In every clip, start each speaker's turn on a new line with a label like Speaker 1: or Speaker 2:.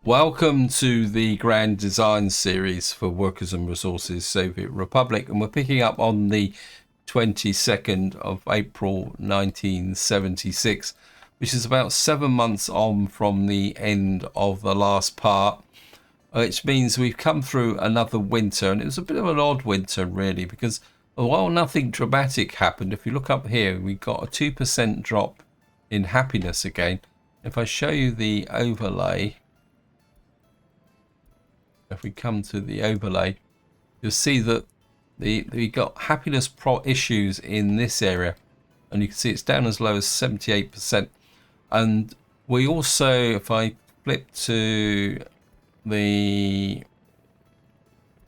Speaker 1: Welcome to the Grand Design series for Workers and Resources Soviet Republic, and we're picking up on the 22nd of April 1976, which is about 7 months on from the end of the last part, which means we've come through another winter, and it was a bit of an odd winter really, because while nothing dramatic happened, if you look up here, we got a 2% drop in happiness again. If I show you the overlay, if we come to the overlay, you'll see that we got happiness issues in this area, and you can see it's down as low as 78%. And we also, if I flip to the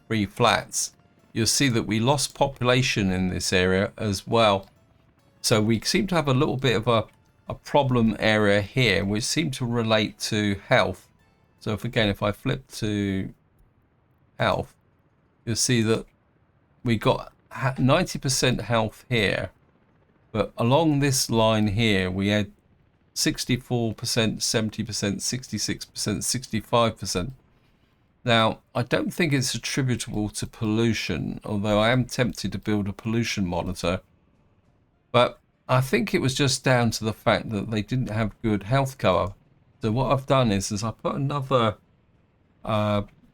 Speaker 1: free flats, you'll see that we lost population in this area as well. So we seem to have a little bit of a problem area here, which seemed to relate to health. So if I flip to health, you'll see that we got 90% health here, but along this line here we had 64%, 70%, 66%, 65%. Now, I don't think it's attributable to pollution, although I am tempted to build a pollution monitor, but I think it was just down to the fact that they didn't have good health cover. So what I've done is I put another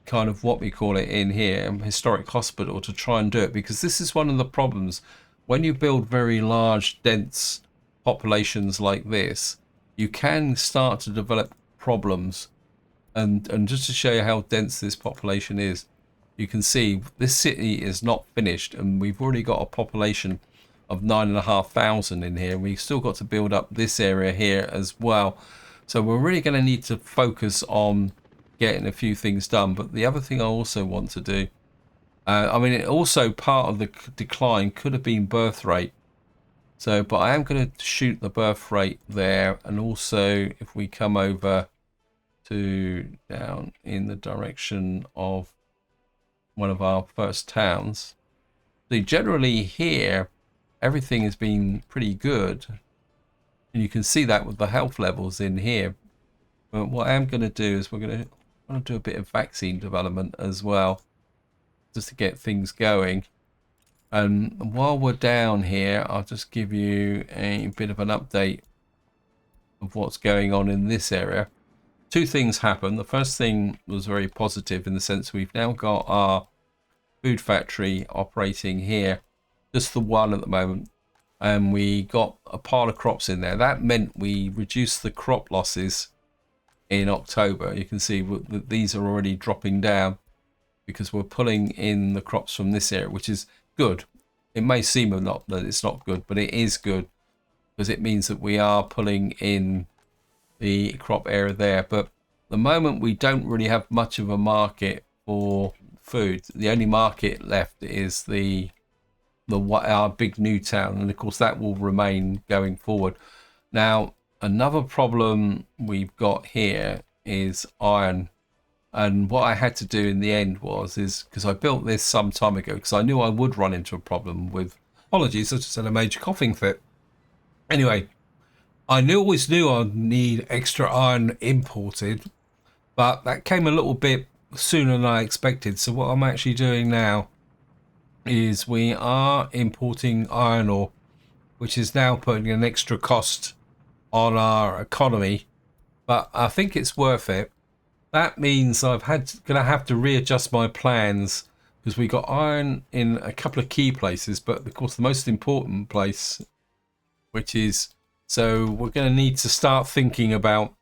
Speaker 1: kind of what we call it in here, historic hospital, to try and do it, because this is one of the problems when you build very large dense populations like this. You can start to develop problems, and just to show you how dense this population is, you can see this city is not finished, and we've already got a population of 9,500 in here. We've still got to build up this area here as well, so we're really going to need to focus on getting a few things done. But the other thing I also want to do, I mean, it also part of the decline could have been birth rate. So, but I am going to shoot the birth rate there, and also if we come over to down in the direction of one of our first towns, see, generally here everything has been pretty good, and you can see that with the health levels in here. But what I am going to do is we're going to do a bit of vaccine development as well, just to get things going. And while we're down here, I'll just give you a bit of an update of what's going on in this area. Two things happened. The first thing was very positive in the sense we've now got our food factory operating here, just the one at the moment, and we got a pile of crops in there. That meant we reduced the crop losses in October. You can see that these are already dropping down because we're pulling in the crops from this area, which is good. It may seem that it's not good, but it is good, because it means that we are pulling in the crop area there. But at the moment we don't really have much of a market for food. The only market left is our big new town, and of course that will remain going forward. Now, another problem we've got here is iron, and what I had to do in the end is because I built this some time ago, because I knew I would run into a problem with, apologies, I just had a major coughing fit. Anyway, I always knew I'd need extra iron imported, but that came a little bit sooner than I expected. So what I'm actually doing now is we are importing iron ore, which is now putting an extra cost on our economy, but I think it's worth it. That means gonna have to readjust my plans, because we got iron in a couple of key places, but of course the most important place, which is, so we're going to need to start thinking about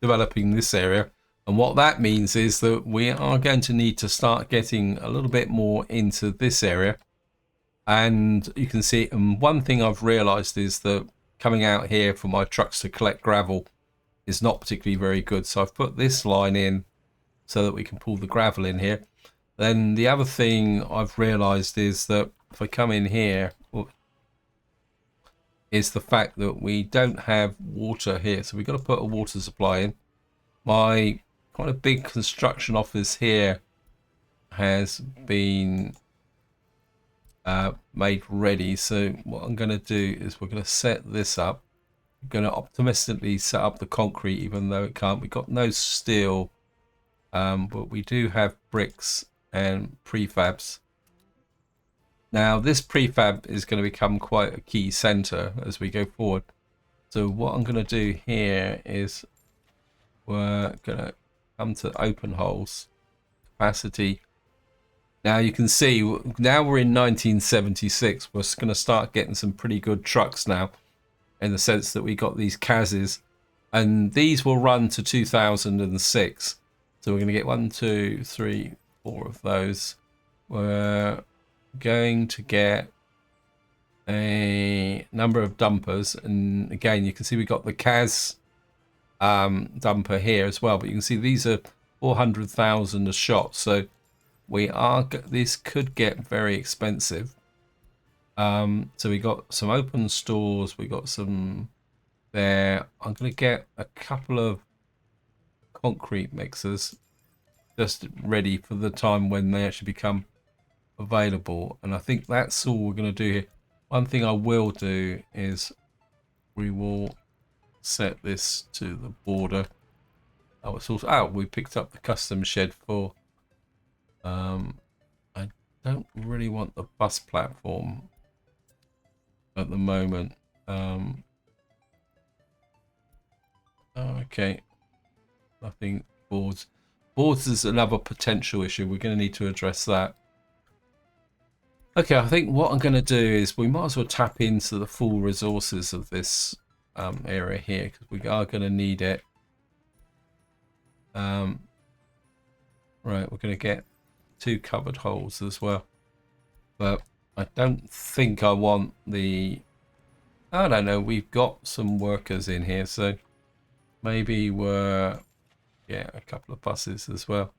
Speaker 1: developing this area. And what that means is that we are going to need to start getting a little bit more into this area. And you can see, and one thing I've realized is that coming out here for my trucks to collect gravel is not particularly very good. So I've put this line in so that we can pull the gravel in here. Then the other thing I've realized is that if I come in here, is the fact that we don't have water here. So we've got to put a water supply in. My quite a big construction office here has been made ready. So what I'm going to do is we're going to set this up. I'm going to optimistically set up the concrete, even though it can't. We've got no steel but we do have bricks and prefabs. Now this prefab is going to become quite a key center as we go forward. So what I'm going to do here is we're going to come to open holes, capacity. Now you can see, now we're in 1976. We're going to start getting some pretty good trucks now, in the sense that we got these Kazes, and these will run to 2006. So we're going to get 1, 2, 3, 4 of those. We're going to get a number of dumpers, and again you can see we got the Kaz dumper here as well, but you can see these are 400,000 a shot, so this could get very expensive. So we got some open stores, we got some there. I'm going to get a couple of concrete mixers just ready for the time when they actually become available, and I think that's all we're going to do here. One thing I will do is we will set this to the border. Oh, it's also, oh, we picked up the custom shed for I don't really want the bus platform at the moment. Okay, nothing. Boards is another potential issue. We're going to need to address that. Okay, I think what I'm going to do is we might as well tap into the full resources of this area here, because we are going to need it. Right, we're going to get 2 covered holes as well, but I don't think I want the, I don't know, we've got some workers in here, so maybe we're, yeah, a couple of buses as well.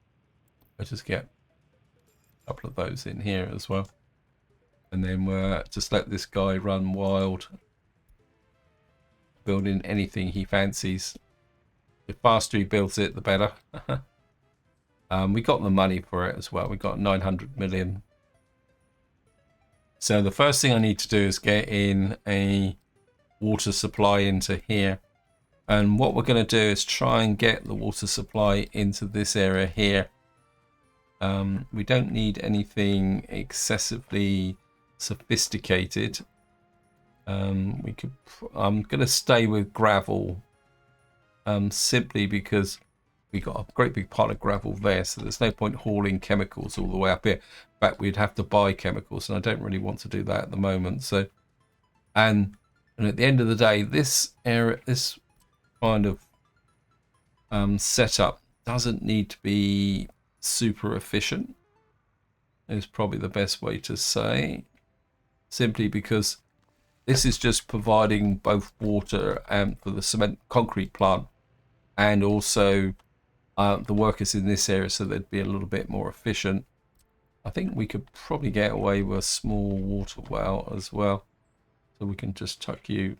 Speaker 1: I'll just get a couple of those in here as well, and then we're just let this guy run wild, building anything he fancies. The faster he builds it, the better. We got the money for it as well. We got 900 million. So the first thing I need to do is get in a water supply into here. And what we're going to do is try and get the water supply into this area here. We don't need anything excessively sophisticated. I'm going to stay with gravel, simply because we got a great big pile of gravel there, so there's no point hauling chemicals all the way up here. In fact, we'd have to buy chemicals, and I don't really want to do that at the moment. So, and at the end of the day, this area, this kind of setup doesn't need to be super efficient, is probably the best way to say, simply because this is just providing both water and for the cement concrete plant, and also the workers in this area, so they'd be a little bit more efficient. I think we could probably get away with a small water well as well, so we can just tuck you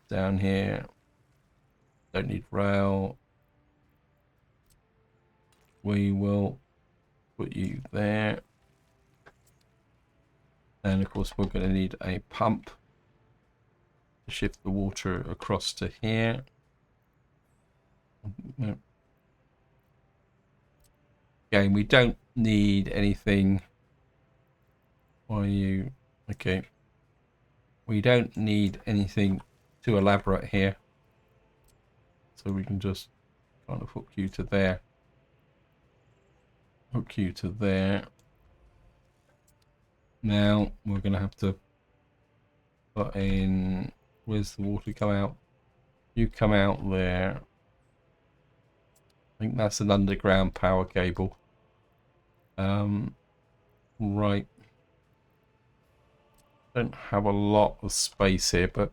Speaker 1: down here. Don't need rail. We will put you there, and of course we're going to need a pump to shift the water across to here. Again, we don't need anything. Why are you? Okay. We don't need anything too elaborate here. So we can just kind of hook you to there. Hook you to there. Now we're going to have to put in, where's the water come out? You come out there. I think that's an underground power cable. Right. Don't have a lot of space here, but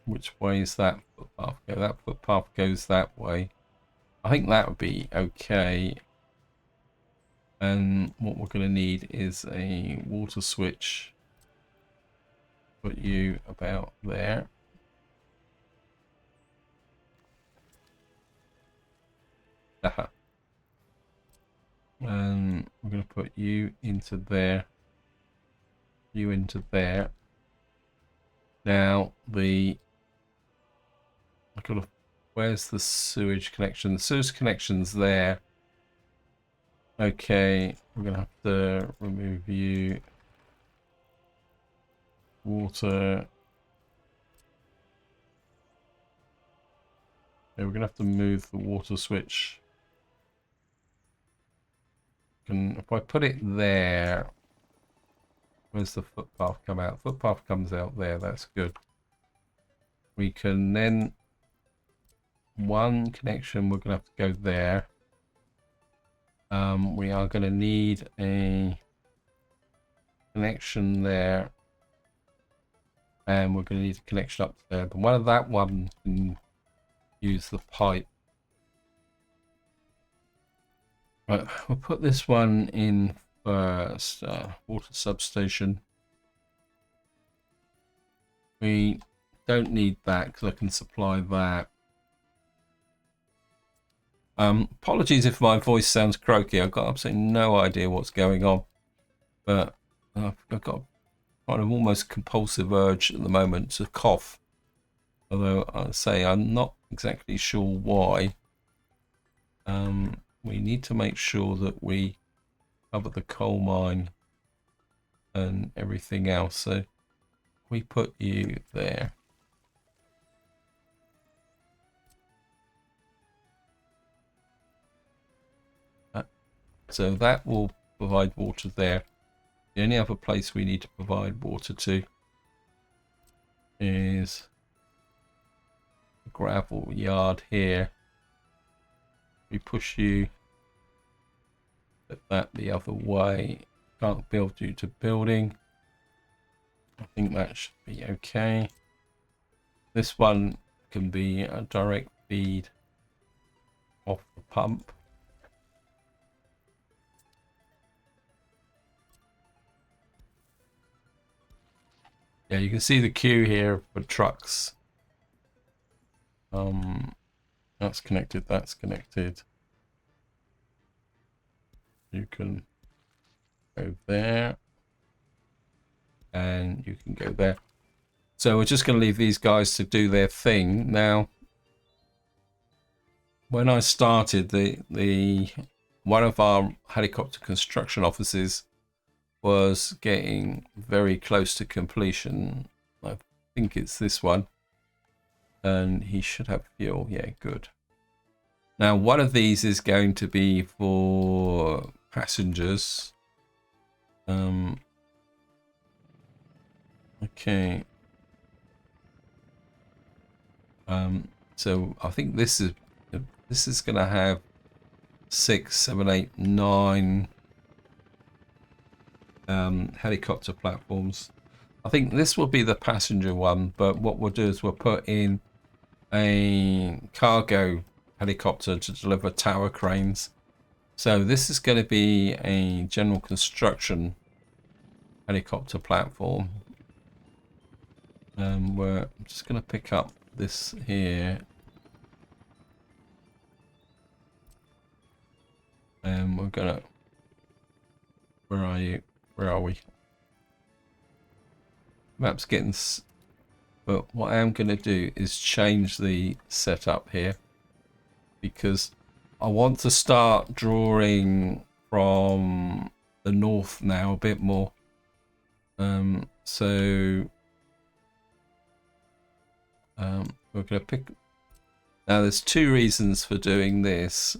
Speaker 1: which way is that footpath go? That footpath goes that way. I think that would be okay. And what we're going to need is a water switch. Put you about there. Aha. And we're going to put you into there. You into there. Now I got to Where's the sewage connection? The sewage connection's there. Okay, we're going to have to remove you. Water. Yeah, we're going to have to move the water switch. And if I put it there, where's the footpath come out? Footpath comes out there, that's good. We can then, one connection, we're going to have to go there. We are going to need a connection there. And we're going to need a connection up there. But one of that one can use the pipe. Right, we'll put this one in first. Water substation. We don't need that because I can supply that. Apologies if my voice sounds croaky. I've got absolutely no idea what's going on. But I've got kind of almost compulsive urge at the moment to cough. Although I say I'm not exactly sure why. We need to make sure that we cover the coal mine and everything else. So we put you there. So that will provide water there. The only other place we need to provide water to is the gravel yard here. We push you, put that the other way. Can't build due to building. I think that should be okay. This one can be a direct feed off the pump. Yeah, you can see the queue here for trucks. That's connected, that's connected. You can go there. And you can go there. So we're just going to leave these guys to do their thing. Now, when I started, the one of our helicopter construction offices was getting very close to completion. I think it's this one. And he should have fuel. Yeah, good. Now, one of these is going to be for passengers. Okay. So I think this is going to have 6, 7, 8, 9 helicopter platforms. I think this will be the passenger one, but what we'll do is we'll put in a cargo helicopter to deliver tower cranes. So this is going to be a general construction helicopter platform. I'm just going to pick up this here. And we're going to... Where are you? Where are we? Map's getting... But what I am going to do is change the setup here. Because I want to start drawing from the north now a bit more. So... we're going to pick... Now there's two reasons for doing this.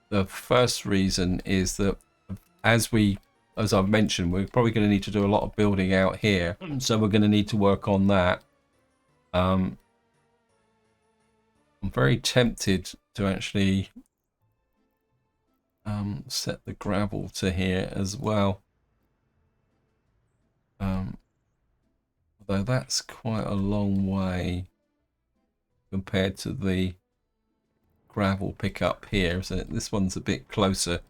Speaker 1: The first reason is that as I've mentioned, we're probably going to need to do a lot of building out here. So we're going to need to work on that. I'm very tempted to actually set the gravel to here as well. Although that's quite a long way compared to the gravel pickup here. So this one's a bit closer.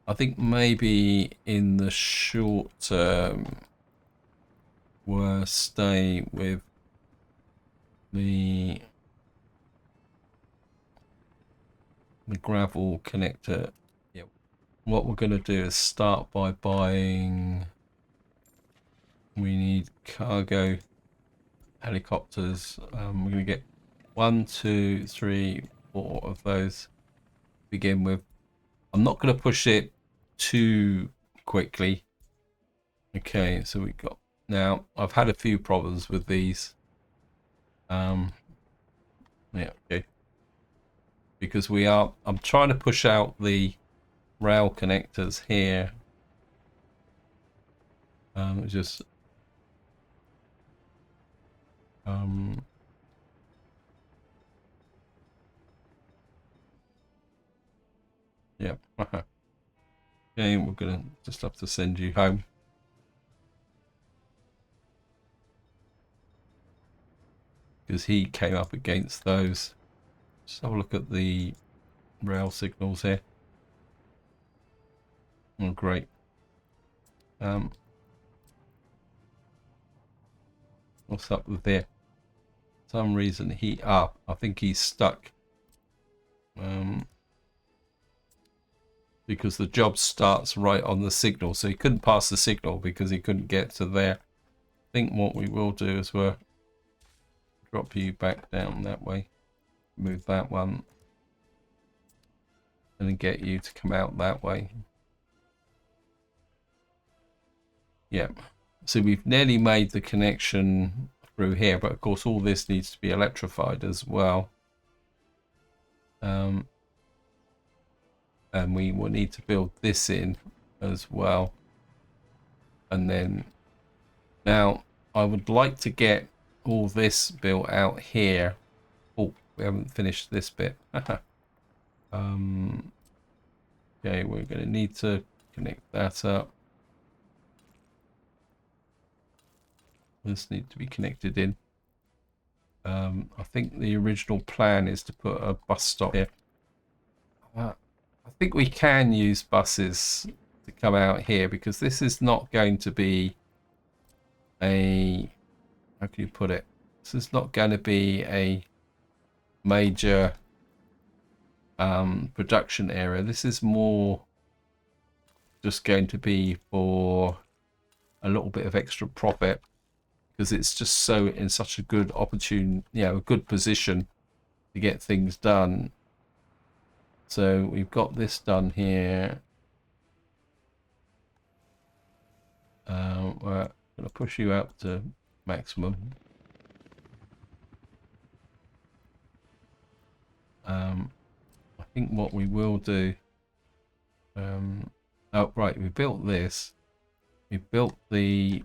Speaker 1: I think maybe in the short term we'll stay with the gravel connector. Yeah. What we're going to do is start by buying... We need cargo helicopters. We're going to get 1, 2, 3, 4 of those to begin with. I'm not going to push it too quickly. Okay, so we got, now I've had a few problems with these. Yeah, okay. Because I'm trying to push out the rail connectors here. Just yeah. Okay, we're gonna just have to send you home. Because he came up against those. Just have a look at the rail signals here. Oh, great. What's up with there? For some reason I think he's stuck. Because the job starts right on the signal, so he couldn't pass the signal because he couldn't get to there. I think what we will do is we'll drop you back down that way, move that one, and then get you to come out that way. Yeah, so we've nearly made the connection through here, but of course all this needs to be electrified as well. And we will need to build this in as well. And then now I would like to get all this built out here. Oh, we haven't finished this bit. Okay, we're going to need to connect that up. This needs to be connected in. I think the original plan is to put a bus stop here. I think we can use buses to come out here because this is not going to be a, how can you put it? This is not going to be a major production area. This is more just going to be for a little bit of extra profit because it's just so in such a good opportune, a good position to get things done. So we've got this done here. We're going to push you out to maximum. I think what we will do, oh right, we built this. We built the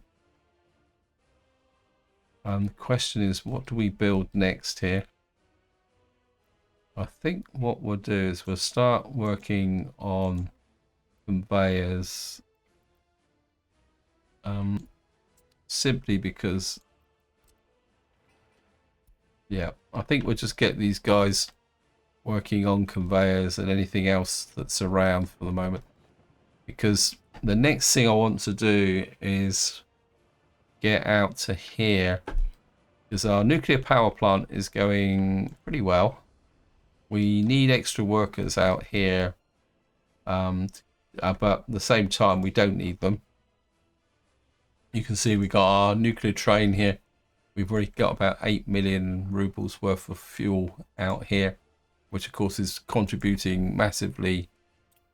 Speaker 1: question is, what do we build next here? I think what we'll do is we'll start working on conveyors, simply because, I think we'll just get these guys working on conveyors and anything else that's around for the moment, because the next thing I want to do is get out to here, because our nuclear power plant is going pretty well. We need extra workers out here, but at the same time we don't need them. You can see we got our nuclear train here. We've already got about 8 million rubles worth of fuel out here, which of course is contributing massively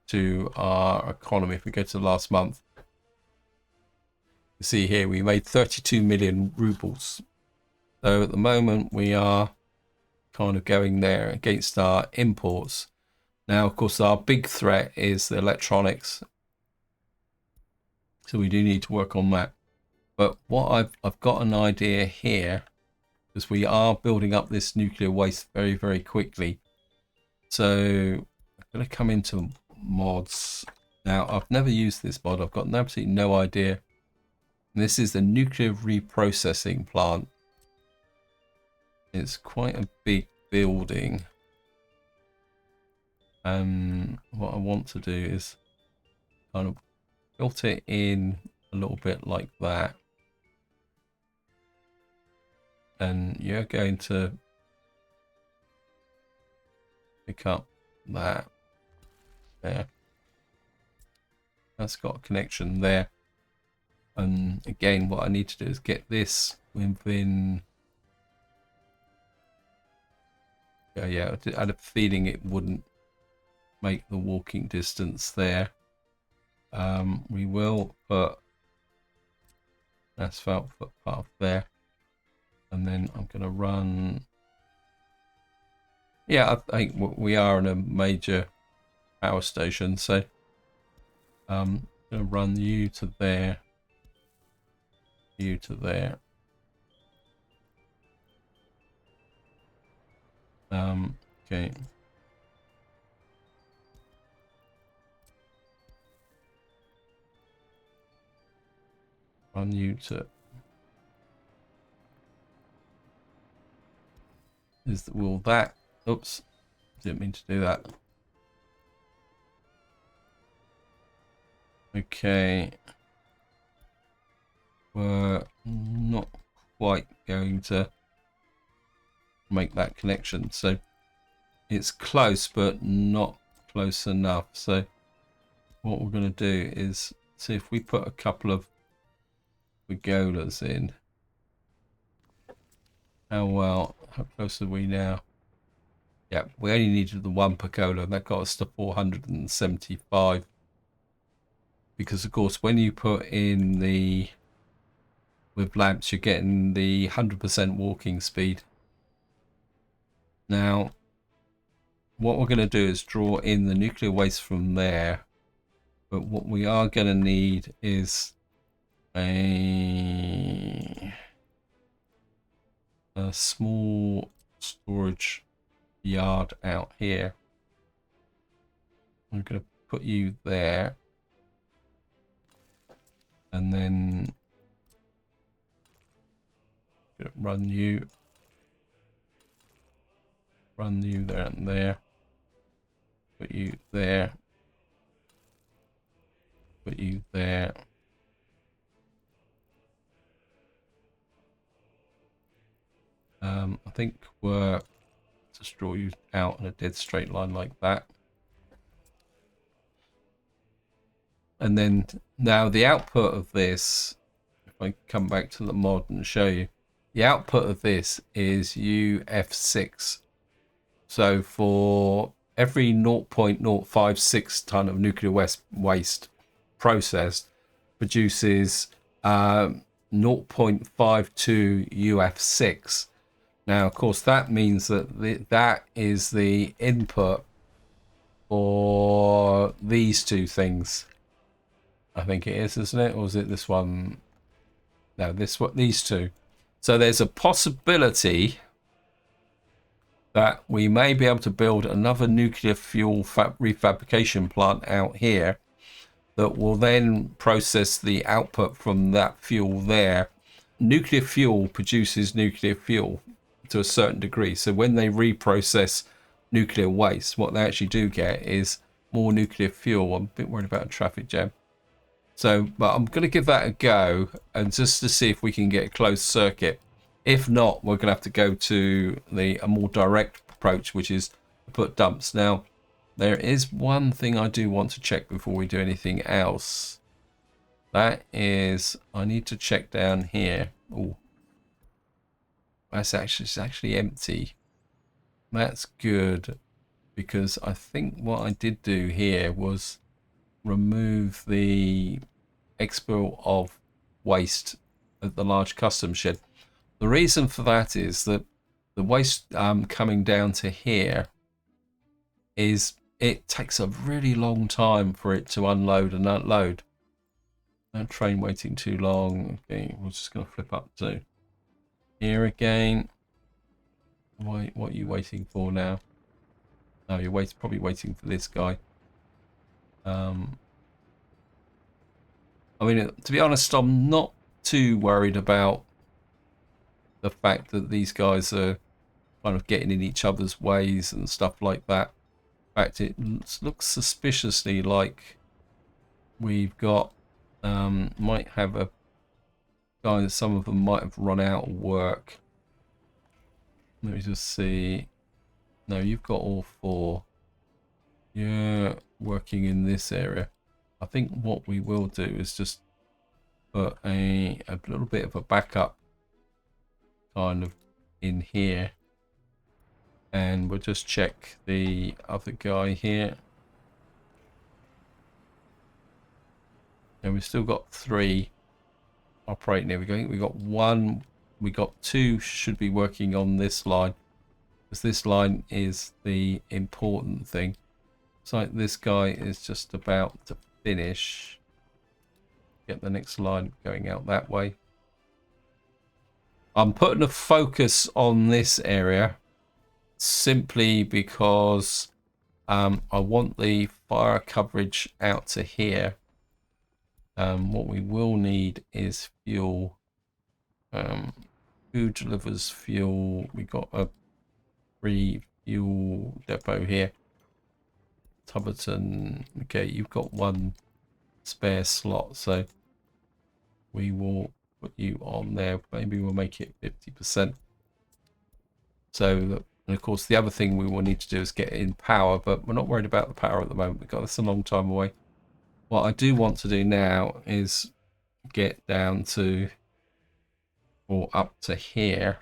Speaker 1: to our economy. If we go to last month, you see here we made 32 million rubles. So at the moment we are kind of going there against our imports. Now of course our big threat is the electronics, so we do need to work on that. But what I've got an idea here, because we are building up this nuclear waste very, very quickly. So I'm going to come into mods. Now I've never used this mod. I've got absolutely no idea. And this is the nuclear reprocessing plant. It's quite a big building. And what I want to do is kind of build it in a little bit like that. And you're going to pick up that there. That's got a connection there. And again, what I need to do is get this within Yeah, I had a feeling it wouldn't make the walking distance there. We will put asphalt footpath there, and then I'm going to run. Yeah, I think we are in a major power station, so I'm going to run you to there, you to there. Okay. Run you to. Will that? Oops, didn't mean to do that. Okay. We're not quite going to make that connection, so it's close but not close enough. So what we're going to do is see if we put a couple of pergolas in. How close are we now? Yeah, we only needed the one pergola. That got us to 475. Because of course, when you put in the with lamps, you're getting the 100% walking speed. Now, what we're going to do is draw in the nuclear waste from there. But what we are going to need is a small storage yard out here. I'm going to put you there, and then run you there and there, put you there, put you there. I think we're just draw you out in a dead straight line like that. And then now the output of this, if I come back to the mod and show you, the output of this is UF6. So for every 0.056 ton of nuclear waste processed produces 0.52 UF6. Now, of course, that means that that is the input for these two things. I think it is, isn't it? Or is it this one? No, these two. So there's a possibility that we may be able to build another nuclear fuel refabrication plant out here that will then process the output from that fuel there. Nuclear fuel produces nuclear fuel to a certain degree. So when they reprocess nuclear waste, what they actually do get is more nuclear fuel. I'm a bit worried about a traffic jam. So, but I'm going to give that a go and just to see if we can get a closed circuit. If not, we're going to have to go to a more direct approach, which is to put dumps. Now, there is one thing I do want to check before we do anything else. That is, I need to check down here. Oh, it's actually empty. That's good, because I think what I did do here was remove the export of waste at the large custom shed. The reason for that is that the waste coming down to here is it takes a really long time for it to unload and unload. No train waiting too long. Okay, we're just going to flip up to here again. What are you waiting for now? No, you're probably waiting for this guy. I mean, to be honest, I'm not too worried about the fact that these guys are kind of getting in each other's ways and stuff like that. In fact, it looks suspiciously like we've got might have a guy. Some of them might have run out of work. Let me just see. No, you've got all four. Yeah, working in this area. I think what we will do is just put a little bit of a backup kind of in here. And we'll just check the other guy here. And we've still got 3 operating there. We got 1, we got 2 should be working on this line, because this line is the important thing. It's like this guy is just about to finish. Get the next line going out that way. I'm putting a focus on this area simply because I want the fire coverage out to here. What we will need is fuel. Who delivers fuel? We got a free fuel depot here. Tubberton. Okay, you've got 1 spare slot, so we will put you on there. Maybe we'll make it 50%. So, and of course, the other thing we will need to do is get in power, but we're not worried about the power at the moment. We've got this a long time away. What I do want to do now is get down to, or up to here,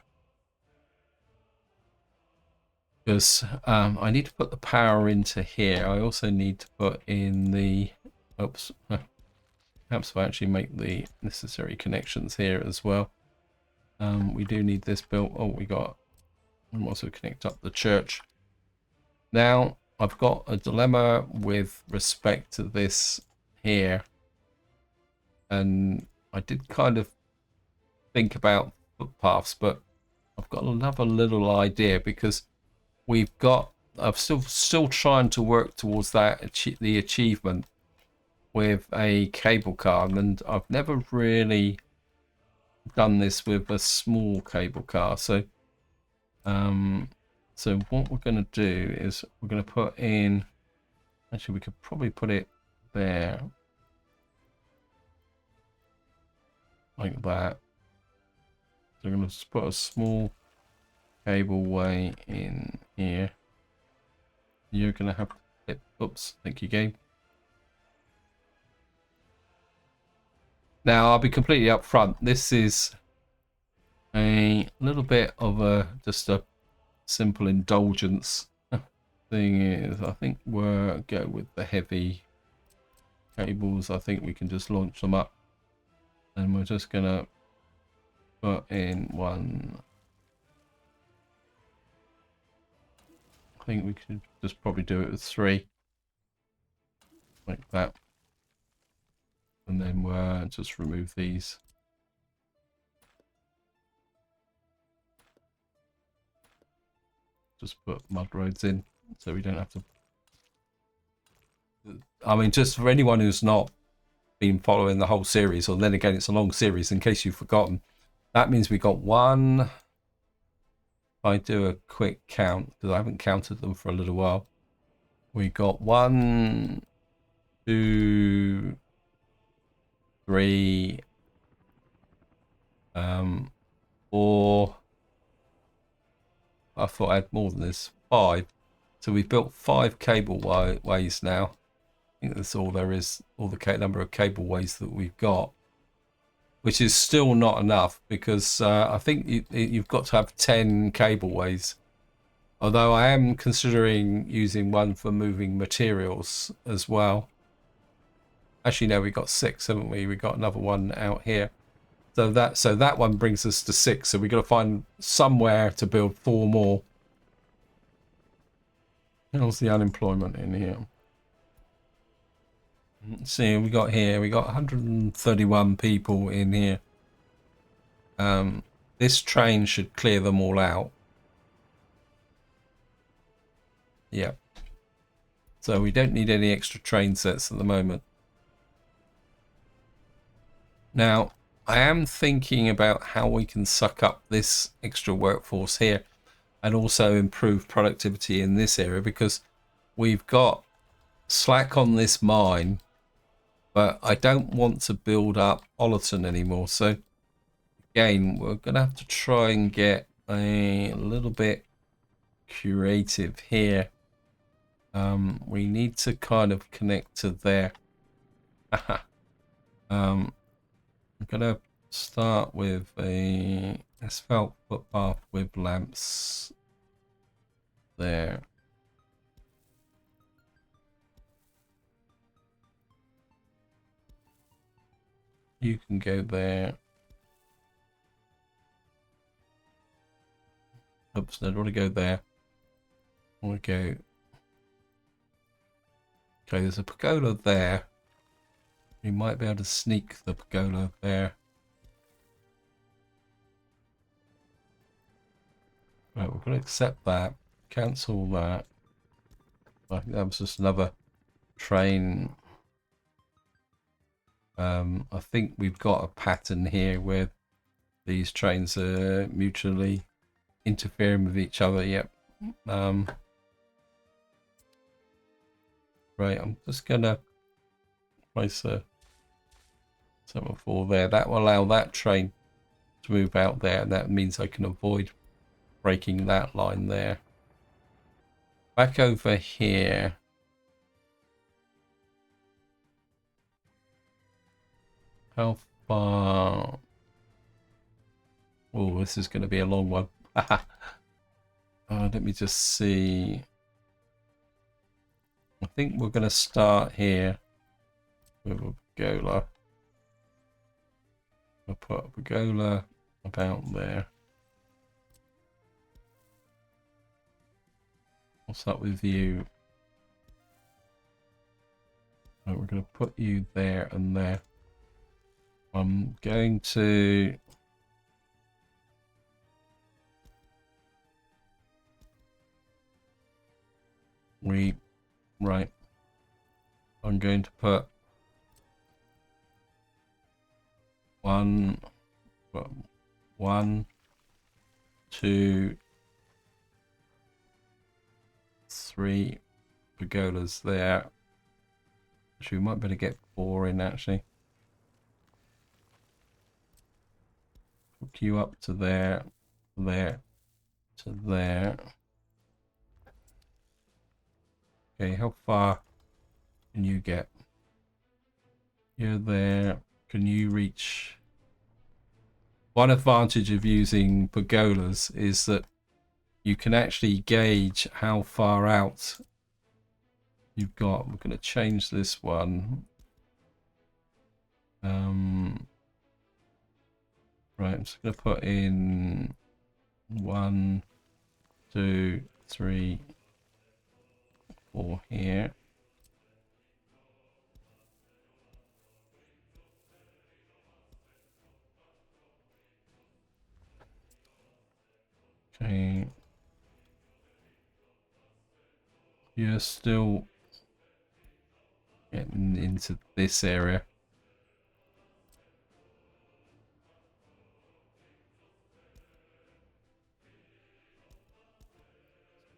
Speaker 1: because I need to put the power into here. I also need to put in the, oops, perhaps I'll actually make the necessary connections here as well. We do need this built. Oh, we got, I'm also connect up the church. Now, I've got a dilemma with respect to this here. And I did kind of think about footpaths, but I've got another little idea, because we've got, I'm still trying to work towards that, the achievement with a cable car, and I've never really done this with a small cable car. So so what we're going to do is we're going to put in, actually we could probably put it there like that. So I'm going to just put a small cableway in here. You're going to have to, oops, thank you, game. Now, I'll be completely upfront. This is a little bit of just a simple indulgence. Thing is, I think we'll go with the heavy cables. I think we can just launch them up, and we're just going to put in 1. I think we could just probably do it with 3, like that. And then we'll just remove these. Just put mud roads in, so we don't have to. I mean, just for anyone who's not been following the whole series, or then again, it's a long series, in case you've forgotten, that means we got 1. If I do a quick count, because I haven't counted them for a little while, we got 1, 2, 3, 4. I thought I had more than this. 5. So we've built 5 cableways now. I think that's all there is, all the number of cableways that we've got, which is still not enough, because I think you've got to have 10 cableways. Although I am considering using 1 for moving materials as well. Actually, no, we got 6, haven't we? We got another 1 out here. So that one brings us to 6. So we've got to find somewhere to build 4 more. How's the unemployment in here? Let's see, we got 131 people in here. This train should clear them all out. Yeah. So we don't need any extra train sets at the moment. Now, I am thinking about how we can suck up this extra workforce here and also improve productivity in this area, because we've got slack on this mine, but I don't want to build up Ollerton anymore. So again, we're going to have to try and get a little bit creative here. We need to kind of connect to there. I'm going to start with a asphalt footpath with lamps. there. You can go there. Oops, I don't want to go there. I want to go. Okay, there's a pergola there. You might be able to sneak the pergola there. Right, we're going to accept that. Cancel that. I think that was just another train. I think we've got a pattern here where these trains are mutually interfering with each other. Yep. Right, I'm just gonna place a semaphore there. That will allow that train to move out there, and that means I can avoid breaking that line there. Back over here. How far? Oh, this is going to be a long one. Let me just see. I think we're going to start here with a pergola. I'll put a pergola about there. What's up with you? Right, we're going to put you there and there. I'm going to right. I'm going to put one, 2, 3 pergolas there. Actually, we might better get 4 in actually. Hook you up to there, there, to there. Okay, how far can you get? You're there. Can you reach? One advantage of using pergolas is that you can actually gauge how far out you've got. We're going to change this one. Right, I'm just going to put in 1, 2, 3, 4 here. Okay. You're still getting into this area.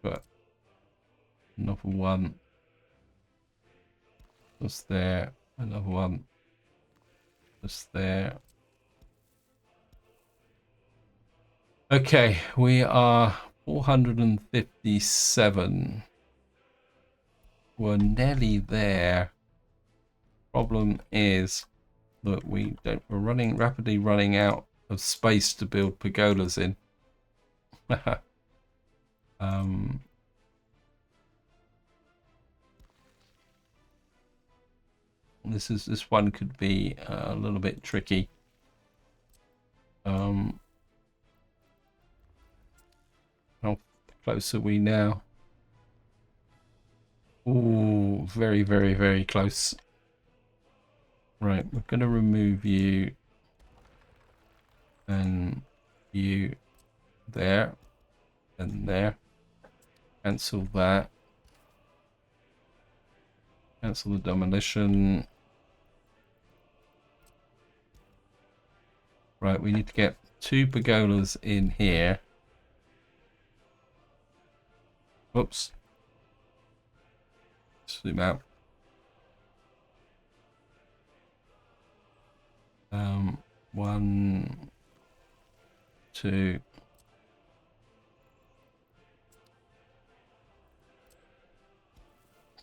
Speaker 1: But another one. Just there. Another one. Just there. Okay, we are 457. We're nearly there. Problem is that we're rapidly running out of space to build pergolas in. This one could be a little bit tricky. How close are we now? Ooh, very, very, very close. Right, we're going to remove you and you there and there. Cancel that. Cancel the demolition. Right, we need to get 2 pergolas in here. Whoops. Zoom out. 1, 2.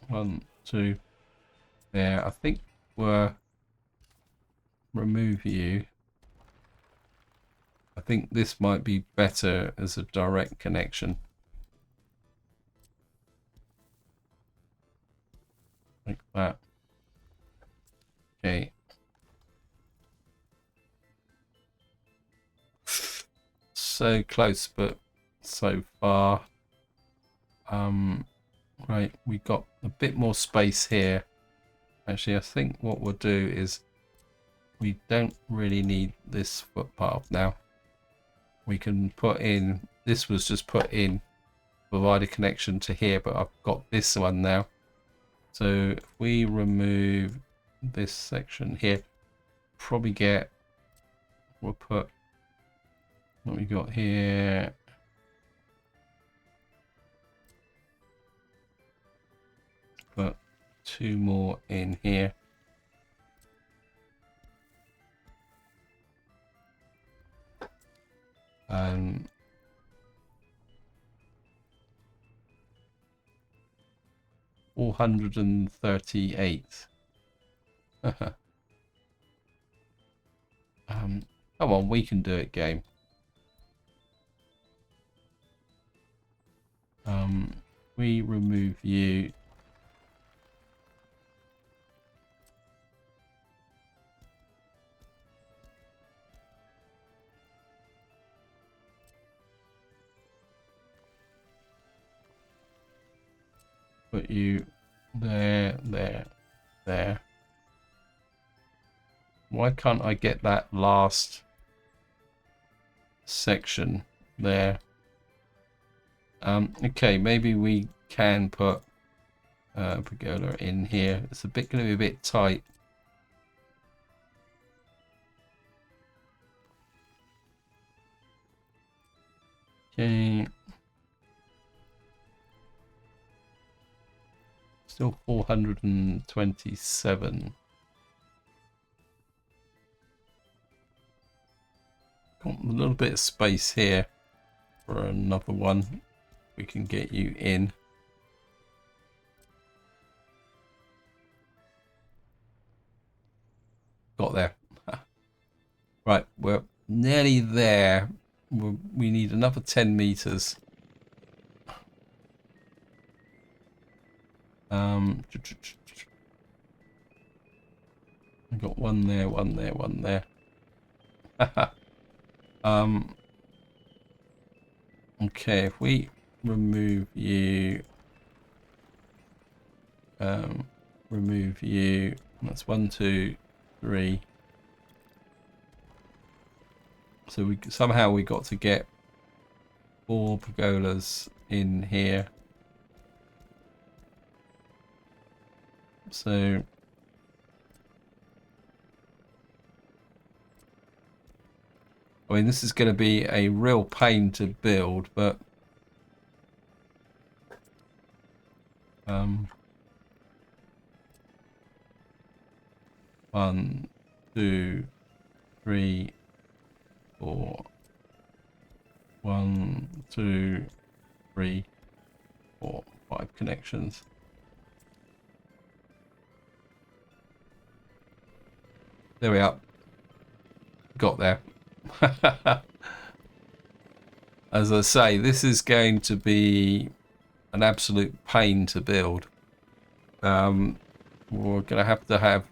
Speaker 1: 1, 2. There, I think we'll remove you. I think this might be better as a direct connection. like that. Okay. So close, but so far. Right, we got a bit more space here. Actually, I think what we'll do is we don't really need this footpath now. We can put in, this was just put in, provide a connection to here, but I've got this one now. So if we remove this section here, probably get, we'll put what we got here. Put 2 more in here. And 438. Come on, we can do it, game. We remove you. Put you there, there, there. Why can't I get that last section there? Okay, maybe we can put pergola in here. It's going to be a bit tight. Okay. Still 427. Got a little bit of space here for another one. We can get you in. Got there. Right, we're nearly there. We need another 10 meters. I got one there, one there, one there. Okay, if we remove you, that's 1, 2, 3. So we somehow we got to get 4 pergolas in here. So I mean, this is going to be a real pain to build, but 1, 2, 3, 4. 1, 2, 3, 4, 5 connections. There we are. Got there. As I say, this is going to be an absolute pain to build. We're going to have,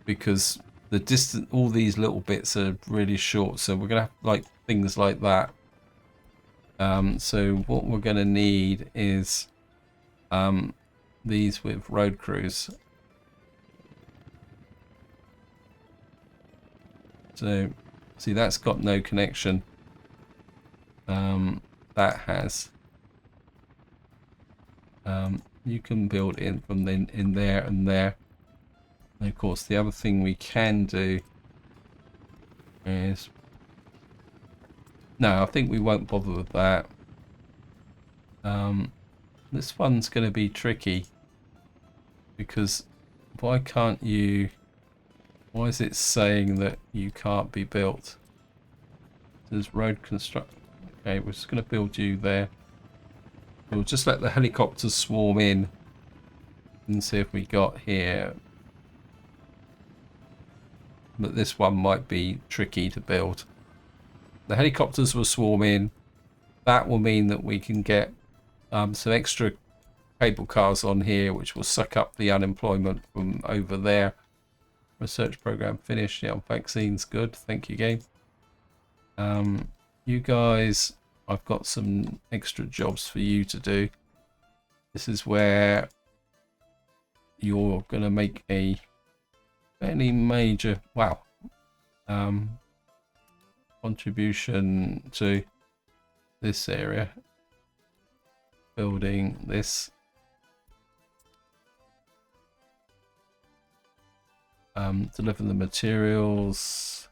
Speaker 1: because the distance, all these little bits are really short, so we're going to have like things like that. So what we're going to need is these with road crews. So see, that's got no connection. That has. You can build in from in there and there. And of course, the other thing we can do is, no, I think we won't bother with that. This one's going to be tricky because why can't you? Why is it saying that you can't be built? There's road construct. Okay, we're just going to build you there. We'll just let the helicopters swarm in and see if we got here. But this one might be tricky to build. The helicopters will swarm in. That will mean that we can get some extra cable cars on here, which will suck up the unemployment from over there. Research program finished. Yeah, vaccines good. Thank you, game. You guys, I've got some extra jobs for you to do. This is where you're going to make a fairly major, wow, contribution to this area. Building this. Deliver the materials.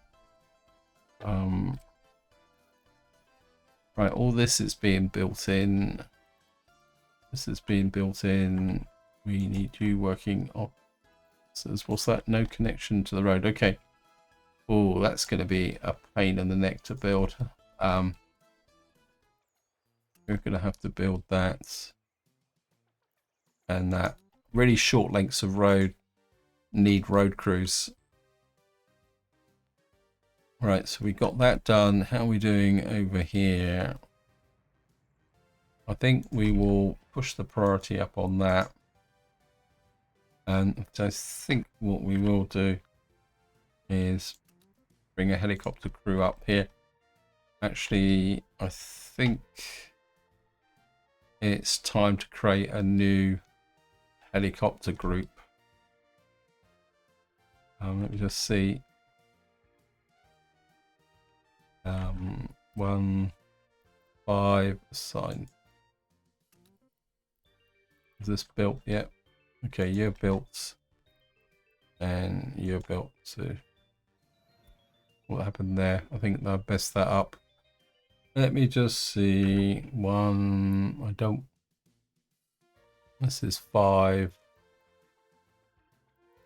Speaker 1: Right, all this is being built in. This is being built in. We need you working on. Says, what's that? No connection to the road. Okay. Oh, that's going to be a pain in the neck to build. We're going to have to build that. And that. Really short lengths of road need road crews. Right, so we got that done. How are we doing over here? I think we will push the priority up on that. And I think what we will do is bring a helicopter crew up here. Actually, I think it's time to create a new helicopter group. Let me just see. 1, 5 assign. Is this built yet? Okay, you're built. And you're built too. What happened there? I think I messed that up. Let me just see. 1. I don't. This is 5.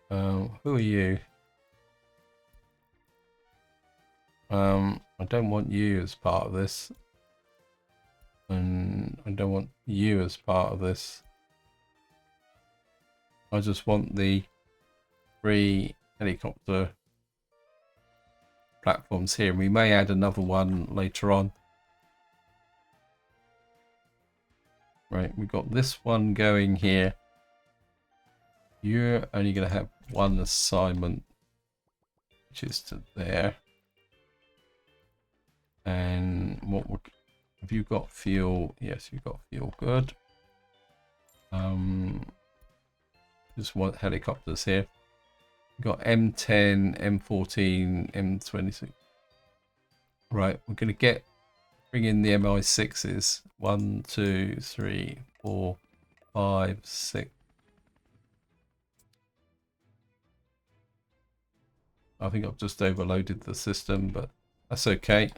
Speaker 1: Who are you? I don't want you as part of this. And I don't want you as part of this. I just want the 3 helicopter platforms here. We may add another one later on. Right, we've got this one going here. You're only going to have one assignment, which is to there. And what have you got? Fuel? Yes, you've got fuel. Good. Just want helicopters here. We've got M10, M14, M26. Right, we're going to bring in the MI6s. 1, 2, 3, 4, 5, 6. I think I've just overloaded the system, but that's okay.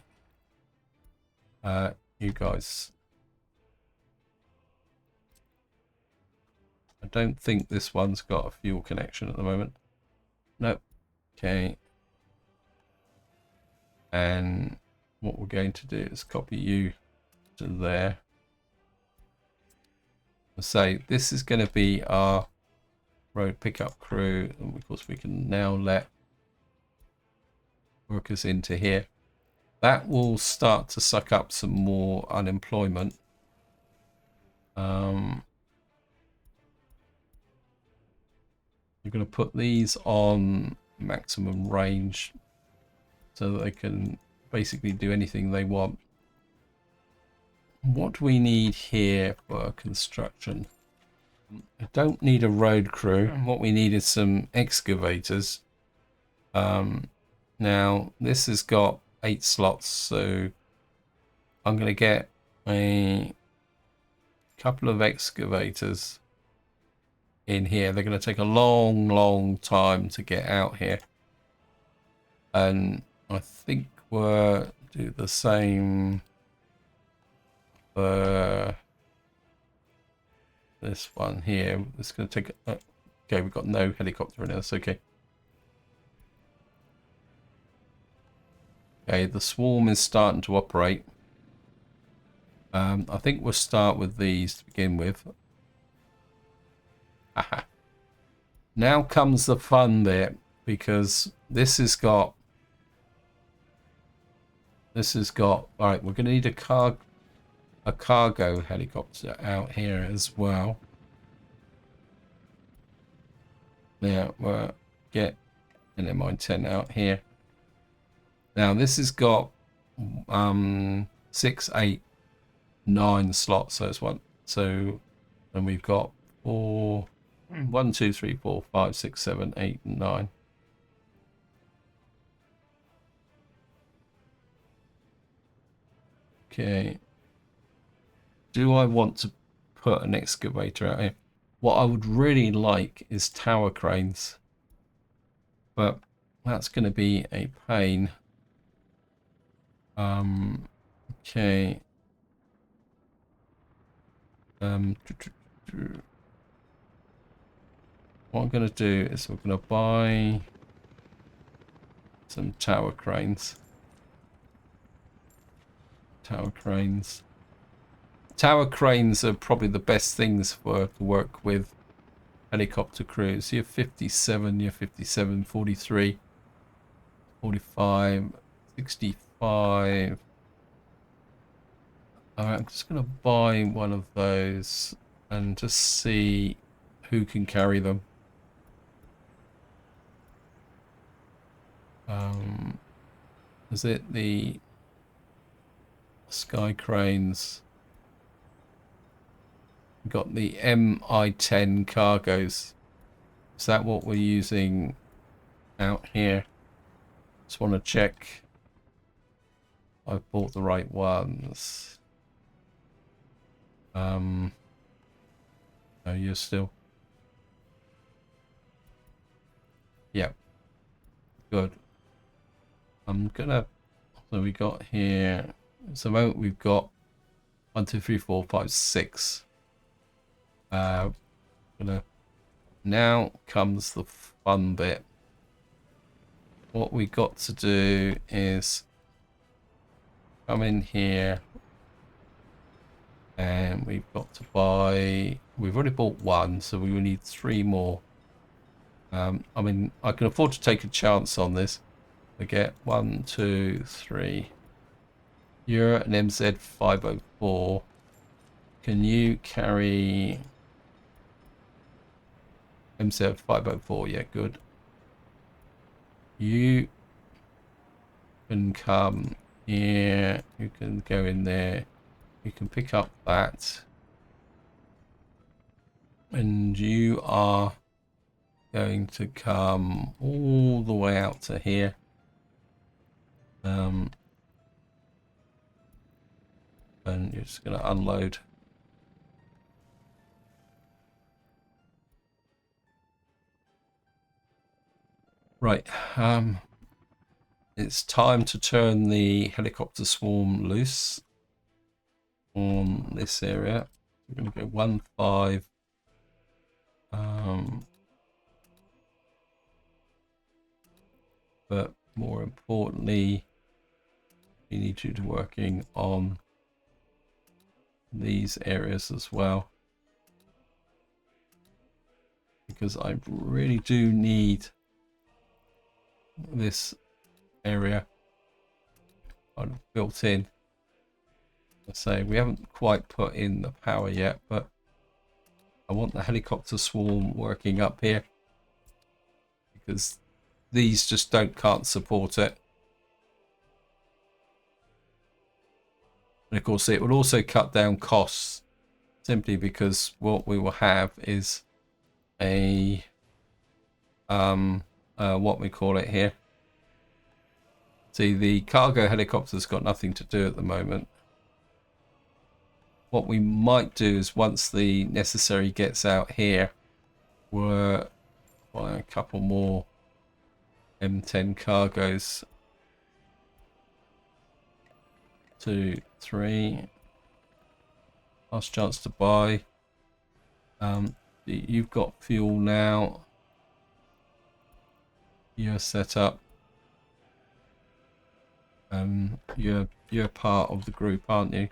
Speaker 1: You guys. I don't think this one's got a fuel connection at the moment. Nope. Okay. And what we're going to do is copy you to there. Say this is going to be our road pickup crew, and of course we can now let workers into here. That will start to suck up some more unemployment. You're going to put these on maximum range so that they can basically do anything they want. What do we need here for construction? I don't need a road crew. What we need is some excavators. Now this has got 8 slots, so I'm going to get a couple of excavators in here. They're going to take a long time to get out here, and I think we'll do the same for this one here. It's going to take okay, we've got no helicopter in it. That's okay. Okay, the swarm is starting to operate. I think we'll start with these to begin with. Now comes the fun bit, because this has got all right, we're going to need a cargo helicopter out here as well. Yeah, we'll get an MI10 out here. Now this has got 6, 8, 9 slots. So it's one. So, and we've got 4, 1, 2, 3, 4, 5, 6, 7, 8, 9. Okay. Do I want to put an excavator out here? What I would really like is tower cranes, but that's going to be a pain. Okay. What I'm going to do is we're going to buy some tower cranes. Tower cranes. Tower cranes are probably the best things to work with helicopter crews. You're 57, you're 57, 43, 45, 65. Alright, I'm just going to buy one of those and just see who can carry them. Is it the Sky Cranes? We've got the MI10 cargoes. Is that what we're using out here? Just want to check I've bought the right ones. No, you're still. Yep. Good. I'm gonna. So we got here. So moment we've got 1, 2, 3, 4, 5, 6. Gonna. Now comes the fun bit. What we got to do is come in here, and we've got to buy. We've already bought one, so we will need 3 more. I mean, I can afford to take a chance on this. We get 1, 2, 3. You're an MZ 504. Can you carry MZ 504? Yeah, good. You can come here. You can go in there. You can pick up that. And you are going to come all the way out to here. And you're just going to unload. Right. It's time to turn the helicopter swarm loose on this area. We're going to go 1, 5. But more importantly, we need you to working on these areas as well, because I really do need this area kind of built in. I say we haven't quite put in the power yet, but I want the helicopter swarm working up here because these just can't support it. And of course it will also cut down costs, simply because what we will have is a what we call it here. See, the cargo helicopter's got nothing to do at the moment. What we might do is once the necessary gets out here, we'll buy a couple more M10 cargoes. 2, 3. Last chance to buy. You've got fuel now. You're set up. You're part of the group, aren't you?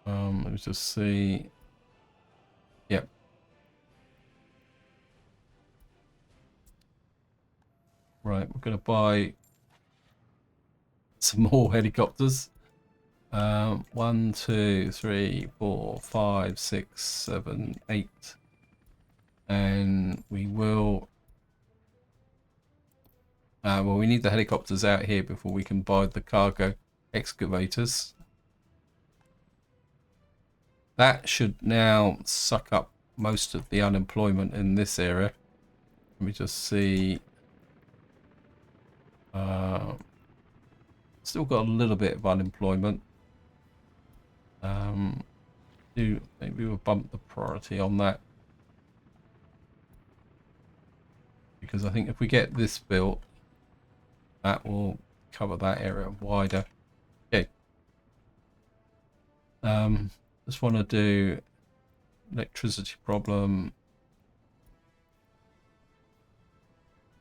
Speaker 1: Let me just see. Yep. Right, we're gonna buy some more helicopters. 1, 2, 3, 4, 5, 6, 7, 8. And we will Well, we need the helicopters out here before we can buy the cargo excavators. That should now suck up most of the unemployment in this area. Let me just see. Still got a little bit of unemployment. Maybe we'll bump the priority on that, because I think if we get this built, that will cover that area wider. Okay. Just want to do electricity problem.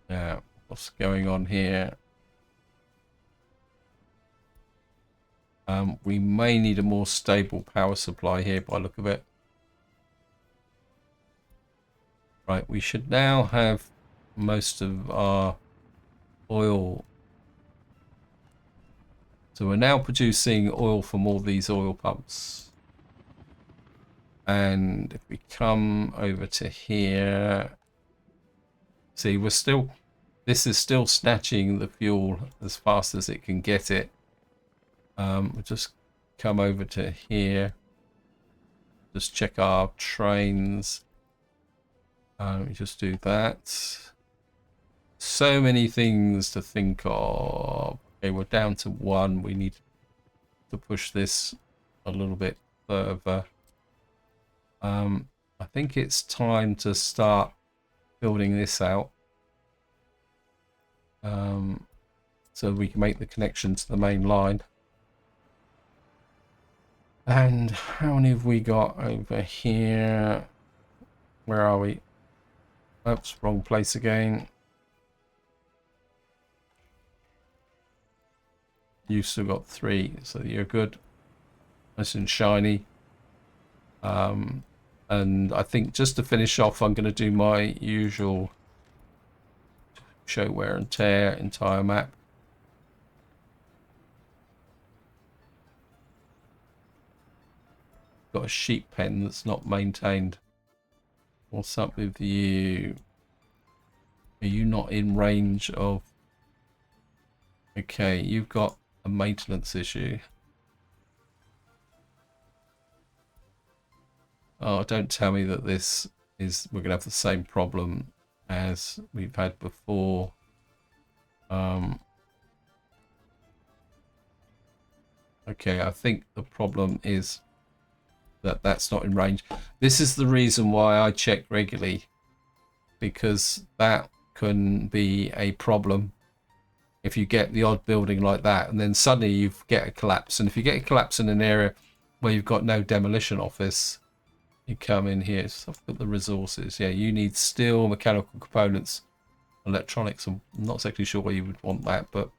Speaker 1: Yeah, what's going on here? We may need a more stable power supply here by the look of it. Right, we should now have most of our oil. So we're now producing oil from all these oil pumps. And if we come over to here, see, this is still snatching the fuel as fast as it can get it. We'll just come over to here, just check our trains. We just do that. So many things to think of. Okay, we're down to 1. We need to push this a little bit further. I think it's time to start building this out, so we can make the connection to the main line. And how many have we got over here? Where are we? Oops, wrong place again. You've still got 3, so you're good. Nice and shiny. And I think just to finish off, I'm going to do my usual show wear and tear entire map. Got a sheep pen that's not maintained. What's up with you? Are you not in range of... Okay, you've got a maintenance issue. Oh, don't tell me that this is... We're going to have the same problem as we've had before. Okay, I think the problem is that that's not in range. This is the reason why I check regularly, because that can be a problem if you get the odd building like that and then suddenly you get a collapse. And if you get a collapse in an area where you've got no demolition office, you come in here. So I've got the resources. Yeah, you need steel, mechanical components, electronics. I'm not exactly sure why you would want that, but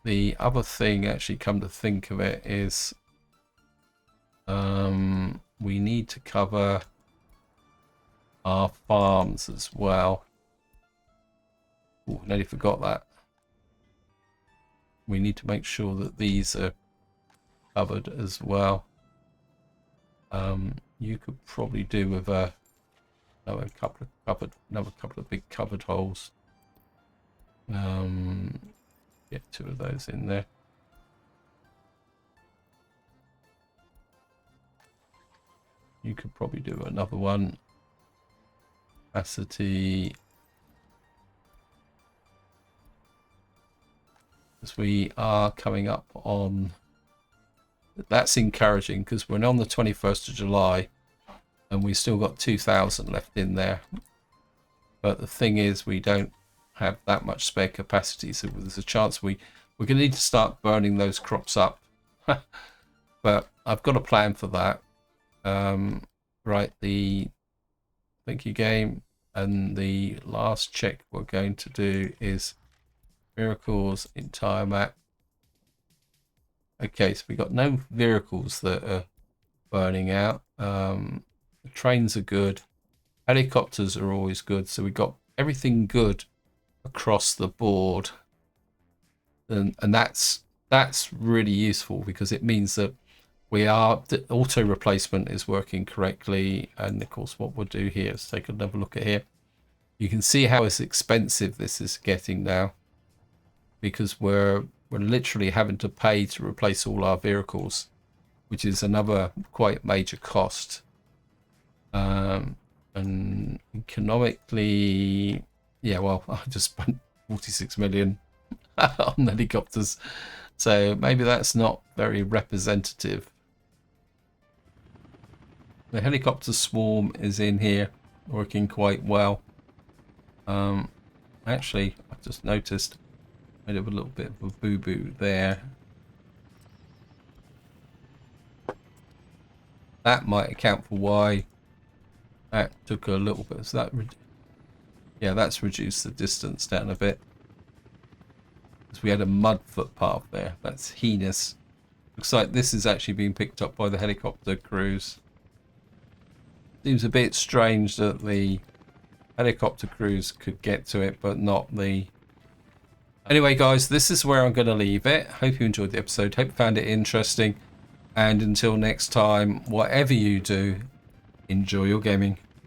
Speaker 1: the other thing, actually, come to think of it, is we need to cover our farms as well. Oh, nearly forgot that. We need to make sure that these are covered as well. You could probably do with another couple of big covered holes. Get 2 of those in there. You could probably do another one. Capacity. As we are coming up on... That's encouraging, because we're on the 21st of July and we still got 2,000 left in there. But the thing is, we don't have that much spare capacity, so there's a chance we're going to need to start burning those crops up. But I've got a plan for that. Right, thank you game, and the last check we're going to do is miracles entire map. Okay, so we got no vehicles that are burning out. The trains are good. Helicopters are always good. So we got everything good across the board. And that's really useful, because it means that the auto replacement is working correctly. And of course, what we'll do here is take another look at here. You can see how expensive this is getting now. because we're literally having to pay to replace all our vehicles, which is another quite major cost. And economically, yeah, well, I just spent 46 million on helicopters, so maybe that's not very representative. The helicopter swarm is in here, working quite well. Actually, I just noticed I made a little bit of a boo-boo there. That might account for why that took a little bit. So that, yeah, that's reduced the distance down a bit. Because we had a mud footpath there. That's heinous. Looks like this is actually being picked up by the helicopter crews. Seems a bit strange that the helicopter crews could get to it, but not the... Anyway, guys, this is where I'm going to leave it. Hope you enjoyed the episode. Hope you found it interesting. And until next time, whatever you do, enjoy your gaming.